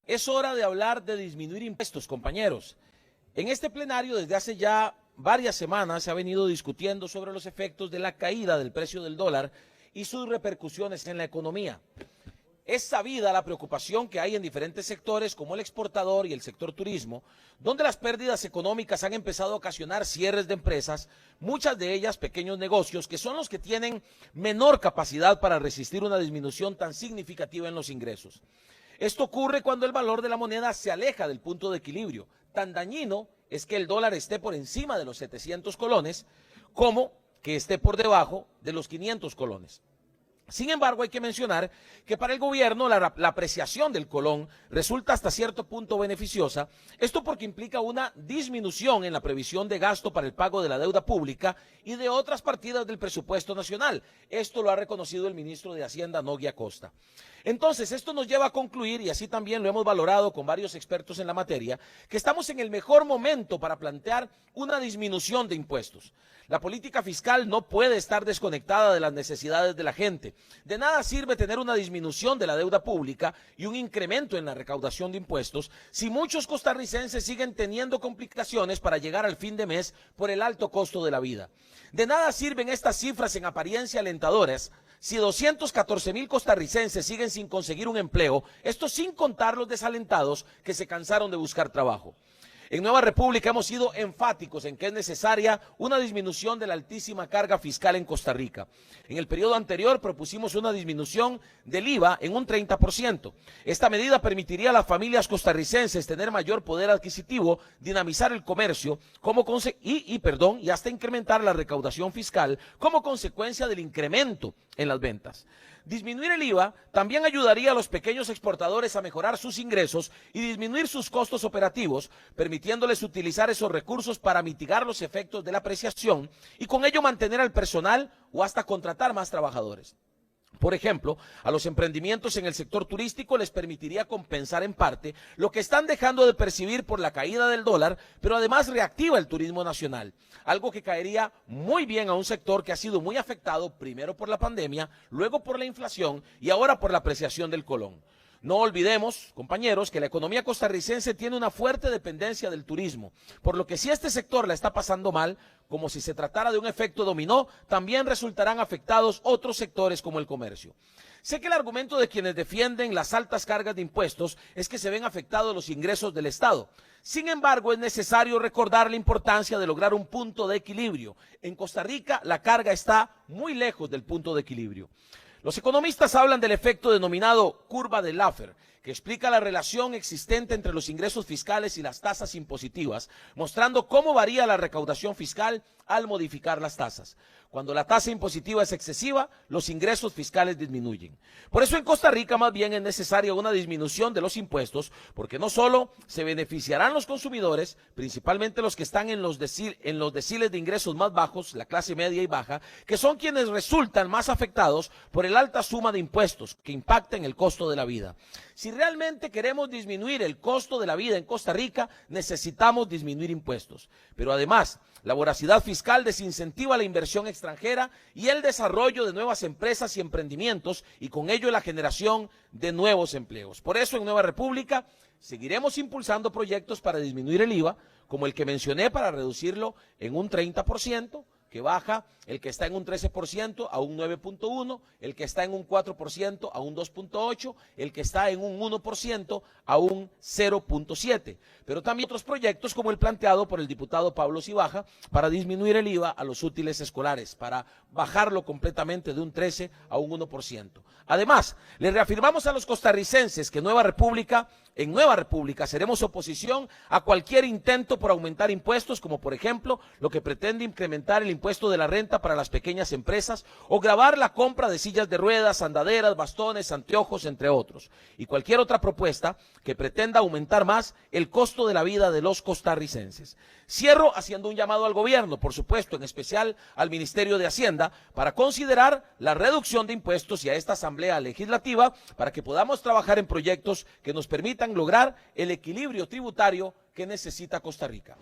Es hora de hablar de disminuir impuestos, compañeros. En este plenario, desde hace ya varias semanas, se ha venido discutiendo sobre los efectos de la caída del precio del dólar y sus repercusiones en la economía. Es sabida la preocupación que hay en diferentes sectores, como el exportador y el sector turismo, donde las pérdidas económicas han empezado a ocasionar cierres de empresas, muchas de ellas pequeños negocios, que son los que tienen menor capacidad para resistir una disminución tan significativa en los ingresos. Esto ocurre cuando el valor de la moneda se aleja del punto de equilibrio. Tan dañino es que el dólar esté por encima de los 700 colones como que esté por debajo de los 500 colones. Sin embargo, hay que mencionar que para el gobierno la apreciación del colón resulta hasta cierto punto beneficiosa, esto porque implica una disminución en la previsión de gasto para el pago de la deuda pública y de otras partidas del presupuesto nacional. Esto lo ha reconocido el ministro de Hacienda, Nogui Acosta. Entonces, esto nos lleva a concluir, y así también lo hemos valorado con varios expertos en la materia, que estamos en el mejor momento para plantear una disminución de impuestos. La política fiscal no puede estar desconectada de las necesidades de la gente. De nada sirve tener una disminución de la deuda pública y un incremento en la recaudación de impuestos si muchos costarricenses siguen teniendo complicaciones para llegar al fin de mes por el alto costo de la vida. De nada sirven estas cifras en apariencia alentadoras si 214,000 costarricenses siguen sin conseguir un empleo, esto sin contar los desalentados que se cansaron de buscar trabajo. En Nueva República hemos sido enfáticos en que es necesaria una disminución de la altísima carga fiscal en Costa Rica. En el periodo anterior propusimos una disminución del IVA en un 30%. Esta medida permitiría a las familias costarricenses tener mayor poder adquisitivo, dinamizar el comercio y hasta incrementar la recaudación fiscal como consecuencia del incremento en las ventas. Disminuir el IVA también ayudaría a los pequeños exportadores a mejorar sus ingresos y disminuir sus costos operativos, permitiéndoles utilizar esos recursos para mitigar los efectos de la apreciación y con ello mantener al personal o hasta contratar más trabajadores. Por ejemplo, a los emprendimientos en el sector turístico les permitiría compensar en parte lo que están dejando de percibir por la caída del dólar, pero además reactiva el turismo nacional, algo que caería muy bien a un sector que ha sido muy afectado primero por la pandemia, luego por la inflación y ahora por la apreciación del colón. No olvidemos, compañeros, que la economía costarricense tiene una fuerte dependencia del turismo, por lo que si este sector la está pasando mal, como si se tratara de un efecto dominó, también resultarán afectados otros sectores como el comercio. Sé que el argumento de quienes defienden las altas cargas de impuestos es que se ven afectados los ingresos del Estado. Sin embargo, es necesario recordar la importancia de lograr un punto de equilibrio. En Costa Rica, la carga está muy lejos del punto de equilibrio. Los economistas hablan del efecto denominado curva de Laffer, que explica la relación existente entre los ingresos fiscales y las tasas impositivas, mostrando cómo varía la recaudación fiscal al modificar las tasas. Cuando la tasa impositiva es excesiva, los ingresos fiscales disminuyen. Por eso en Costa Rica más bien es necesaria una disminución de los impuestos, porque no solo se beneficiarán los consumidores, principalmente los que están en los deciles de ingresos más bajos, la clase media y baja, que son quienes resultan más afectados por la alta suma de impuestos que impacta en el costo de la vida. Si realmente queremos disminuir el costo de la vida en Costa Rica, necesitamos disminuir impuestos. Pero además, la voracidad fiscal desincentiva la inversión extranjera y el desarrollo de nuevas empresas y emprendimientos y con ello la generación de nuevos empleos. Por eso en Nueva República seguiremos impulsando proyectos para disminuir el IVA, como el que mencioné para reducirlo en un 30%, que baja el que está en un 13% a un 9.1%, el que está en un 4% a un 2.8%, el que está en un 1% a un 0.7%. Pero también otros proyectos como el planteado por el diputado Pablo Cibaja para disminuir el IVA a los útiles escolares, para bajarlo completamente de un 13% a un 1%. Además, le reafirmamos a los costarricenses que en Nueva República seremos oposición a cualquier intento por aumentar impuestos, como por ejemplo lo que pretende incrementar el impuesto de la renta para las pequeñas empresas o gravar la compra de sillas de ruedas, andaderas, bastones, anteojos, entre otros. Y cualquier otra propuesta que pretenda aumentar más el costo de la vida de los costarricenses. Cierro haciendo un llamado al gobierno, por supuesto, en especial al Ministerio de Hacienda, para considerar la reducción de impuestos y a esta Asamblea Legislativa para que podamos trabajar en proyectos que nos permitan lograr el equilibrio tributario que necesita Costa Rica.